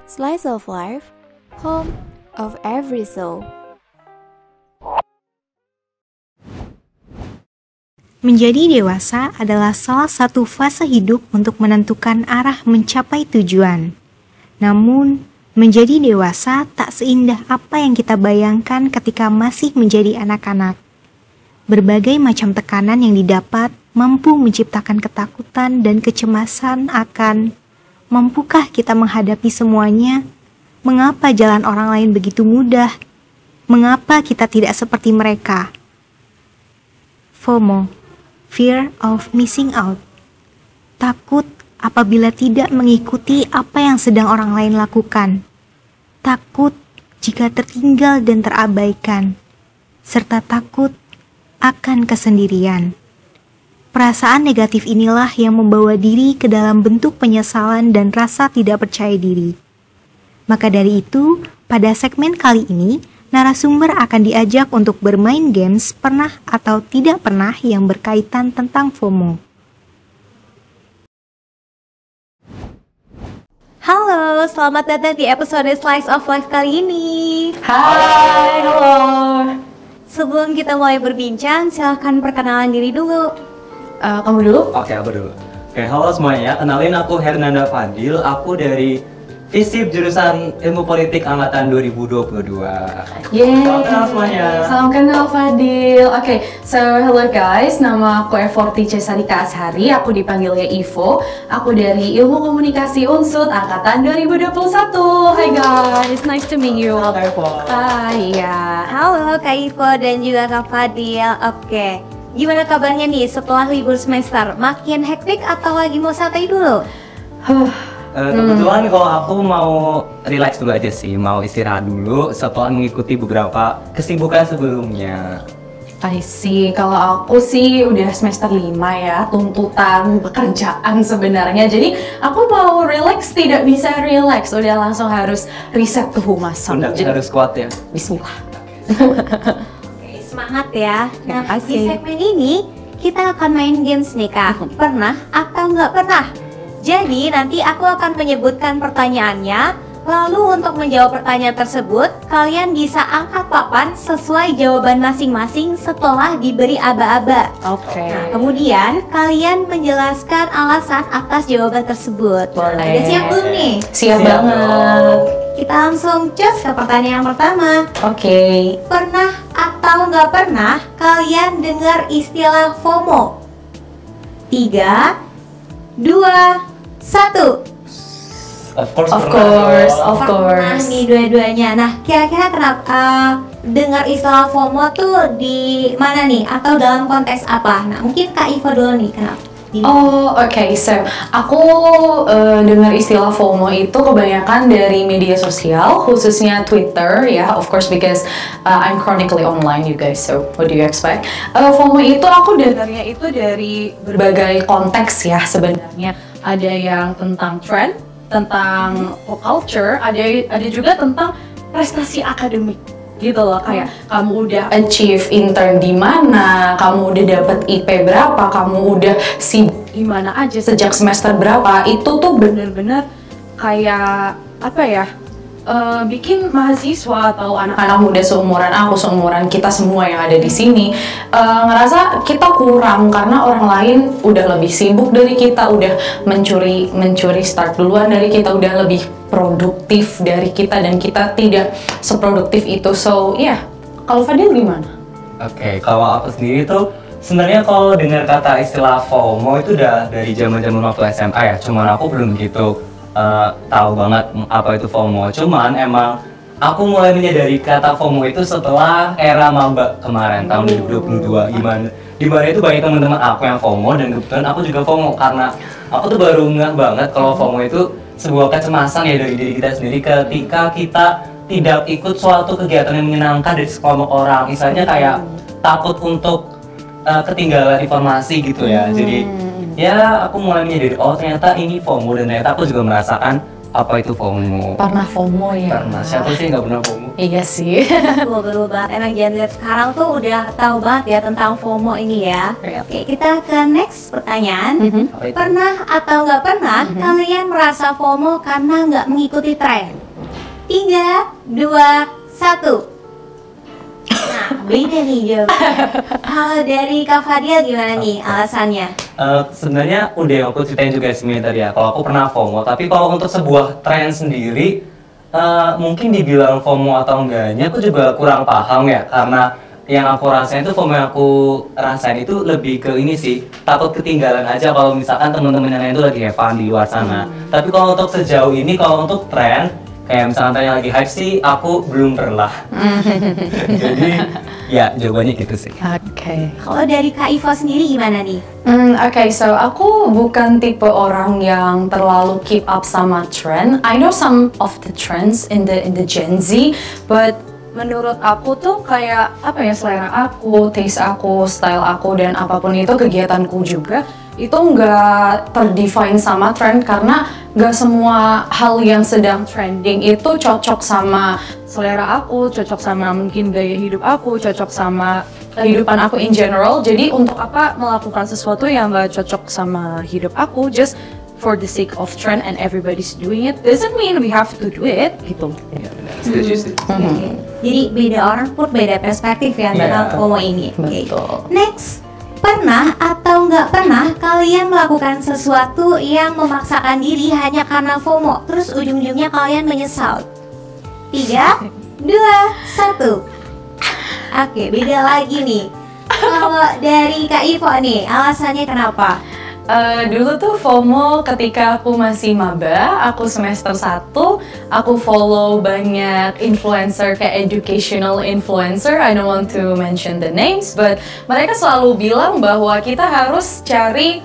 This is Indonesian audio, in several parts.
Slice of Life, home of every soul. Menjadi dewasa adalah salah satu fase hidup untuk menentukan arah mencapai tujuan. Namun, menjadi dewasa tak seindah apa yang kita bayangkan ketika masih menjadi anak-anak. Berbagai macam tekanan yang didapat mampu menciptakan ketakutan dan kecemasan akan mampukah kita menghadapi semuanya? Mengapa jalan orang lain begitu mudah? Mengapa kita tidak seperti mereka? FOMO, Fear of Missing Out. Takut apabila tidak mengikuti apa yang sedang orang lain lakukan. Takut jika tertinggal dan terabaikan. Serta takut akan kesendirian. Perasaan negatif inilah yang membawa diri ke dalam bentuk penyesalan dan rasa tidak percaya diri. Maka dari itu, pada segmen kali ini, narasumber akan diajak untuk bermain games pernah atau tidak pernah yang berkaitan tentang FOMO. Halo, selamat datang di episode Slice of Life kali ini. Hai, halo. Sebelum kita mulai berbincang, silahkan perkenalan diri dulu. Kamu dulu? Oke, aku dulu. Oke, halo semuanya. Kenalin aku Hernanda Fadil. Aku dari FISIP jurusan Ilmu Politik angkatan 2022. Yeay. Salam kenal semuanya. Salam kenal Fadil. Oke, so hello guys. Nama aku Evorti Cesarika Ashari. Aku dipanggilnya Ivo. Aku dari Ilmu Komunikasi Unsud angkatan 2021. Hai guys, nice to meet you. Halo Kak Evo. Hai, ya. Halo Kak Ivo dan juga Kak Fadil. Oke, gimana kabarnya nih setelah libur semester? Makin hektik atau lagi mau santai dulu? Kebetulan kalau aku mau relax dulu aja sih, mau istirahat dulu setelah mengikuti beberapa kesibukan sebelumnya. I see. Kalau aku sih udah semester 5 ya, tuntutan pekerjaan sebenarnya. Jadi aku mau relax tidak bisa relax, udah langsung harus riset ke humas. Jadi harus kuat ya. Bismillah. Oke, semangat ya. Nah, Terima di kasih. segmen ini kita akan main games nih Kak. Pernah atau nggak pernah? Jadi nanti aku akan menyebutkan pertanyaannya. Lalu untuk menjawab pertanyaan tersebut, kalian bisa angkat papan sesuai jawaban masing-masing setelah diberi aba-aba. Oke. Nah, kemudian kalian menjelaskan alasan atas jawaban tersebut. Boleh. Udah siap belum nih? Siap Siap banget. Kita langsung cus ke pertanyaan yang pertama. Oke. Pernah atau nggak pernah kalian dengar istilah FOMO? 3, 2, 1. Of course. Of pernah course, dong. of Pernah course. nih dua-duanya. Nah, kira-kira kenapa dengar istilah FOMO tuh di mana nih? Atau dalam konteks apa? Nah, mungkin Kak Ivo dulu nih, kenapa? Oh, oke. So, aku dengar istilah FOMO itu kebanyakan dari media sosial, khususnya Twitter ya, of course because I'm chronically online, you guys. So, what do you expect? FOMO itu aku dengarnya itu dari berbagai konteks ya sebenarnya. Ada yang tentang trend, tentang pop culture, ada juga tentang prestasi akademik. Gitu loh, kayak kamu udah achieve intern di mana, kamu udah dapet IP berapa, kamu udah sibuk di mana aja sejak semester berapa. Itu tuh bener-bener kayak apa ya, bikin mahasiswa atau anak-anak muda seumuran aku, seumuran kita semua yang ada di sini ngerasa kita kurang karena orang lain udah lebih sibuk dari kita, udah mencuri start duluan dari kita, udah lebih produktif dari kita dan kita tidak seproduktif itu. So yeah, kalau Fadil gimana? Oke, kalau aku sendiri tuh sebenarnya kalau dengar kata istilah FOMO itu udah dari zaman-zaman waktu SMA ya. Cuman aku belum gitu tahu banget apa itu FOMO. Cuman emang aku mulai menyadari kata FOMO itu setelah era maba kemarin tahun 2022. Dimana itu banyak teman-teman aku yang FOMO dan kebetulan aku juga FOMO karena aku tuh baru ngeh banget kalau FOMO itu sebuah kecemasan ya dari diri kita sendiri ketika kita tidak ikut suatu kegiatan yang menyenangkan dari sekelompok orang. Misalnya kayak takut untuk ketinggalan informasi gitu ya. Jadi ya aku mulai menyadari oh ternyata ini FOMO dan ternyata aku juga merasakan apa itu FOMO. Pernah FOMO ya? Pernah, siapa sih nggak pernah FOMO? Iya sih. Betul banget, emang Gen Z sekarang tuh udah tahu banget ya tentang FOMO ini ya. Oke, kita ke next pertanyaan. Apa itu? Pernah atau nggak pernah kalian merasa FOMO karena nggak mengikuti tren? 3, 2, 1. Nah, beda nih jawabannya. Kalau dari Kak Fadil gimana nih alasannya? Sebenarnya udah aku ceritain juga sih tadi ya, kalau aku pernah FOMO, tapi kalau untuk sebuah tren sendiri, mungkin dibilang FOMO atau enggaknya aku juga kurang paham ya, karena yang aku rasain itu FOMO yang aku rasain itu lebih ke ini sih, takut ketinggalan aja kalau misalkan teman-teman yang lain itu lagi have fun di luar sana. Tapi kalau untuk sejauh ini, kalau untuk tren, kayak misalkan tanya lagi hype sih, aku belum pernah. Jadi ya jawabannya gitu sih. Oke. Kalau dari Kak Iva sendiri gimana nih? Okay, so aku bukan tipe orang yang terlalu keep up sama trend. I know some of the trends in the Gen Z, but menurut aku tuh kayak apa ya, selera aku, taste aku, style aku, dan apapun itu kegiatanku juga itu nggak terdefine sama trend, karena nggak semua hal yang sedang trending itu cocok sama selera aku, cocok sama mungkin gaya hidup aku, cocok sama kehidupan aku in general. Jadi untuk apa melakukan sesuatu yang nggak cocok sama hidup aku just for the sake of trend and everybody's doing it doesn't mean we have to do it gitu. Ya, benar. Setuju sih. Jadi beda orang pun beda perspektif ya tentang FOMO ini. Oke. Betul. Next, pernah atau nggak pernah kalian melakukan sesuatu yang memaksakan diri hanya karena FOMO, terus ujung-ujungnya kalian menyesal? 3, 2, 1. Oke, beda lagi nih. Kalau dari Kak Ivo nih, alasannya kenapa? Dulu tuh FOMO ketika aku masih maba, aku semester 1, aku follow banyak influencer kayak educational influencer, I don't want to mention the names, but mereka selalu bilang bahwa kita harus cari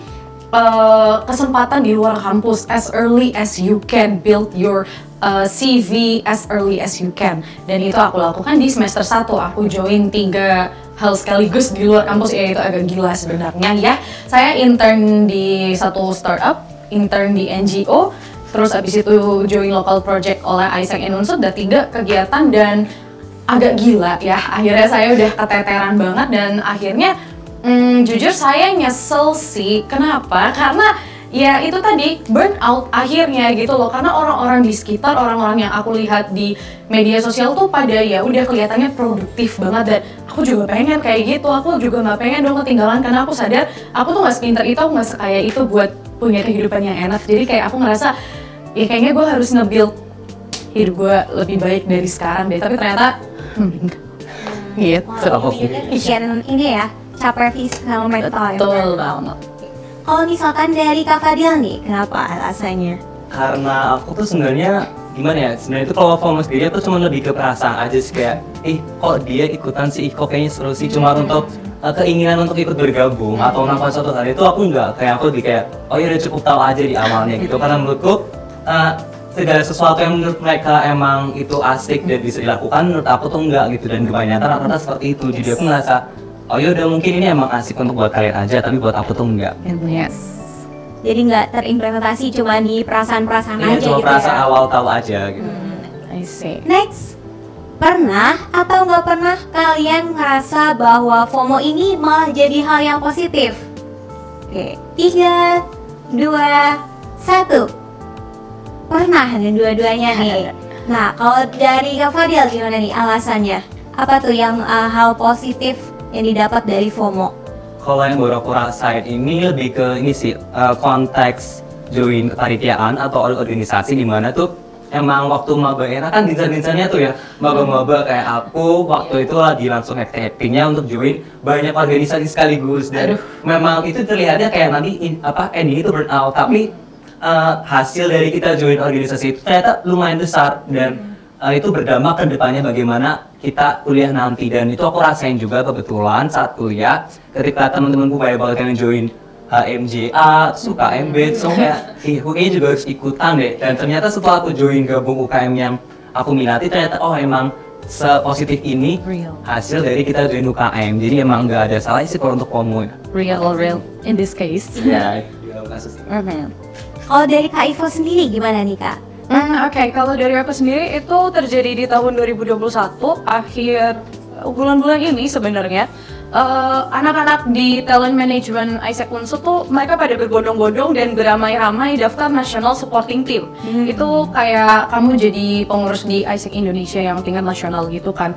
kesempatan di luar kampus as early as you can, build your CV as early as you can. Dan itu aku lakukan di semester 1, aku join 3 hal sekaligus di luar kampus, ya itu agak gila sebenarnya ya. Saya intern di satu startup, intern di NGO, terus abis itu join local project oleh Isaac and Unsud, dan 3 kegiatan, dan agak gila ya. Akhirnya saya udah keteteran banget, dan akhirnya jujur saya nyesel sih. Kenapa? Karena ya itu tadi, burnout akhirnya gitu loh, karena orang-orang di sekitar, orang-orang yang aku lihat di media sosial tuh pada ya udah kelihatannya produktif banget, dan aku juga pengen kayak gitu. Aku juga nggak pengen dong ketinggalan, karena aku sadar aku tuh nggak sepinter itu, aku nggak sekaya itu buat punya kehidupan yang enak. Jadi kayak aku ngerasa ya kayaknya gue harus nge-build hidup gue lebih baik dari sekarang deh, tapi ternyata gitu. Wah, ini juga pikiran ini ya, capek fiskal mental ya. Betul banget. Kalau misalkan dari Kak Fadil nih, kenapa alasannya? Karena aku tuh sebenarnya gimana ya, sebenarnya itu kalau FOMO sendiri aku cuma lebih ke perasaan aja sih, kayak kok dia ikutan sih, kok kayaknya seru sih, cuma untuk keinginan untuk ikut bergabung atau melakukan suatu hal itu aku enggak, kayak aku lebih kayak oh ya udah cukup tahu aja di awalnya gitu. Karena menurutku segala sesuatu yang menurut mereka emang itu asik dan bisa dilakukan, menurut aku tuh enggak gitu, dan kebanyakan rata-rata seperti itu. Jadi aku ngerasa oh ya udah mungkin ini emang asik untuk buat kalian aja, tapi buat aku tuh enggak. Yes. Jadi nggak terimplementasi cuma di perasaan-perasaan Ini aja cuma gitu perasaan ya. awal tahu aja gitu. I see. Next, pernah atau nggak pernah kalian ngerasa bahwa FOMO ini malah jadi hal yang positif? Oke, 3, 2, 1. Pernah nih dua-duanya nih. Nah, kalau dari Kak Fadil gimana nih alasannya? Apa tuh yang hal positif yang didapat dari FOMO? Kalau yang baru aku rasain ini lebih ke ini sih, konteks join kepanitiaan atau organisasi, di mana tuh emang waktu maba era kan gencar-gencarnya tuh ya, maba-maba kayak aku waktu itu lagi langsung happy-nya untuk join banyak organisasi sekaligus, dan memang itu terlihatnya kayak nanti ending itu burnout, tapi hasil dari kita join organisasi itu ternyata lumayan besar, dan itu berdampak ke depannya bagaimana kita kuliah nanti. Dan itu aku rasain juga kebetulan saat kuliah, ketika teman-temanku banyak banget yang join HMJA, suka UKM, so kayak aku kayaknya juga harus ikutan deh. Dan ternyata setelah aku join gabung UKM yang aku minati, ternyata oh emang sepositif ini hasil dari kita join UKM. Jadi emang nggak ada salah sih kalau untuk FOMO. Real in this case. Ya, di dalam kasus ini. Kalau dari Kak Ivo sendiri gimana nih Kak? Oke, kalau dari aku sendiri itu terjadi di tahun 2021 akhir bulan-bulan ini sebenarnya. Anak-anak di talent management Isaac Unsur tuh mereka pada berbondong-bondong dan beramai-ramai daftar national supporting team. Itu kayak kamu jadi pengurus di Isaac Indonesia yang tingkat nasional gitu kan.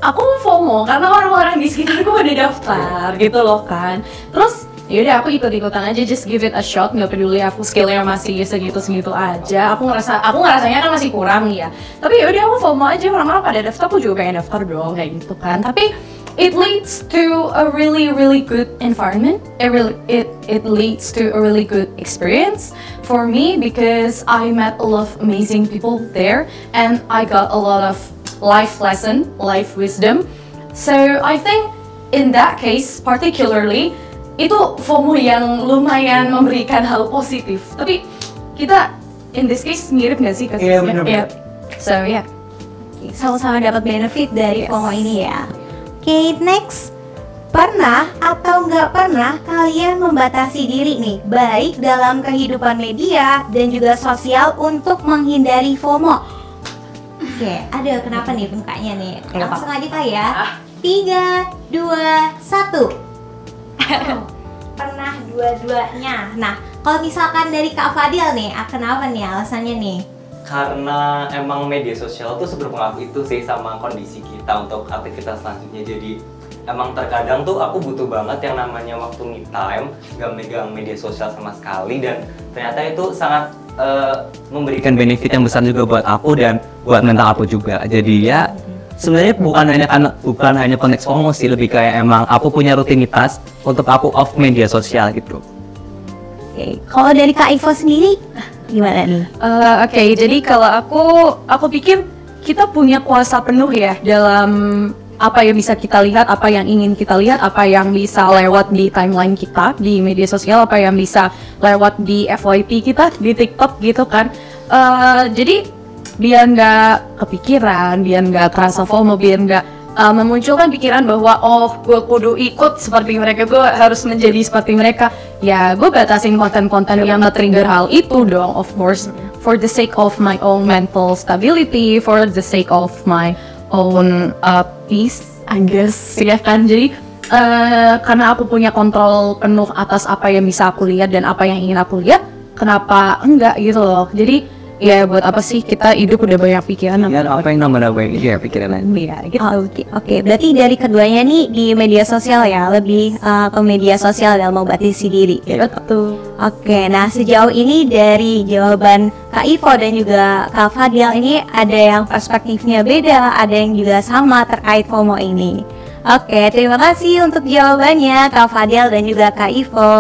Aku FOMO karena orang-orang di sekitarku pada daftar gitu loh kan. Terus yaudah aku ikut-ikutan aja, just give it a shot, nggak peduli aku skillnya masih segitu-segitu aja. Aku ngerasanya kan masih kurang ya. Tapi yaudah aku FOMO aja, orang-orang pada daftar, aku juga pengen daftar dong kayak gitu kan. Tapi it leads to a really good environment. It leads to a really good experience for me because I met a lot of amazing people there and I got a lot of life lesson, life wisdom. So I think in that case particularly itu FOMO yang lumayan memberikan hal positif. Tapi kita in this case mirip nggak sih kasusnya? Iya benar. So yeah. Sama-sama dapat benefit dari FOMO ini ya. Oke, next. Pernah atau nggak pernah kalian membatasi diri nih, baik dalam kehidupan media dan juga sosial untuk menghindari FOMO? Oke, ada kenapa nih mukanya nih? Langsung aja kali ya. 3, 2, 1. Pernah dua-duanya. Nah, kalau misalkan dari Kak Fadil nih, kenapa nih alasannya nih? Karena emang media sosial tuh seberpengaruh itu sih sama kondisi kita untuk aktivitas selanjutnya. Jadi emang terkadang tuh aku butuh banget yang namanya waktu me time, gak megang media sosial sama sekali, dan ternyata itu sangat memberikan benefit yang besar juga buat aku dan buat mental aku juga. Jadi ya sebenarnya bukan hanya konteks FOMO sih, lebih kayak emang aku punya rutinitas untuk aku off media sosial gitu. Oke, kalau dari Kak Ivo sendiri gimana nih? Oke, jadi kalau aku pikir kita punya kuasa penuh ya dalam apa yang bisa kita lihat, apa yang ingin kita lihat, apa yang bisa lewat di timeline kita di media sosial, apa yang bisa lewat di FYP kita di TikTok gitu kan. Jadi biar nggak kepikiran, biar nggak terasa FOMO, biar nggak memunculkan pikiran bahwa oh gue kudu ikut seperti mereka, gue harus menjadi seperti mereka. Ya gue batasin konten-konten yang nge-trigger hal itu dong, of course, for the sake of my own mental stability, for the sake of my own peace, I guess ya kan. Jadi karena aku punya kontrol penuh atas apa yang bisa aku lihat dan apa yang ingin aku lihat, kenapa enggak gitu loh. Jadi ya buat apa sih kita hidup udah banyak pikiran. Dan apa yang nambah-nambah ya pikiran Iya, gitu. Oke. Berarti dari keduanya nih di media sosial ya, lebih ke media sosial dalam membatasi diri. Betul. Oke, nah sejauh ini dari jawaban Kak Ivo dan juga Kak Fadil ini ada yang perspektifnya beda, ada yang juga sama terkait FOMO ini. Oke, terima kasih untuk jawabannya Kak Fadil dan juga Kak Ivo.